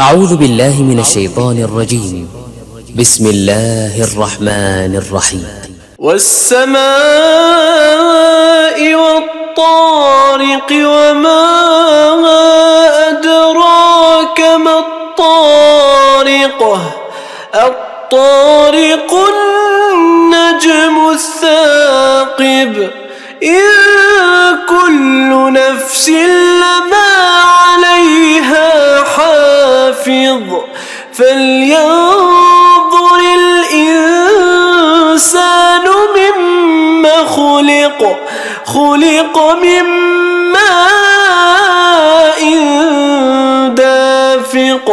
أعوذ بالله من الشيطان الرجيم. بسم الله الرحمن الرحيم. والسماء والطارق وما أدراك ما الطارق الطارق النجم الثاقب إن كل نفس لما عليها حافظ فلينظر الإنسان مما خلق من ماء دافق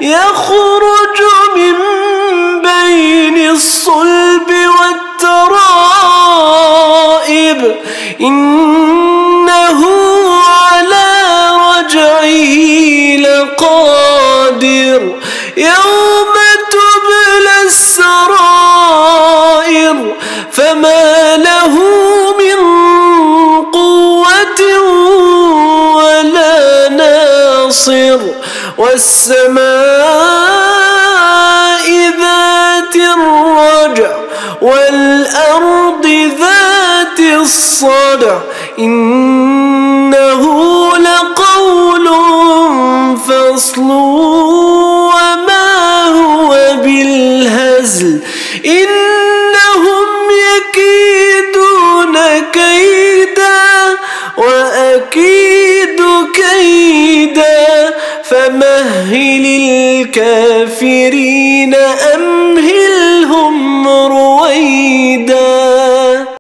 يخرج من بين الصلب والترائب إنه على رجعه لقادر يوم تبلى السرائر فما له من قوة ولا ناصر والسماء ذات الرجع والأرض ذات الصدع إنه لقول فصل وما هو بالهزل إنهم يكيدون كيدا وأكيد كيدا فمهل الكافرين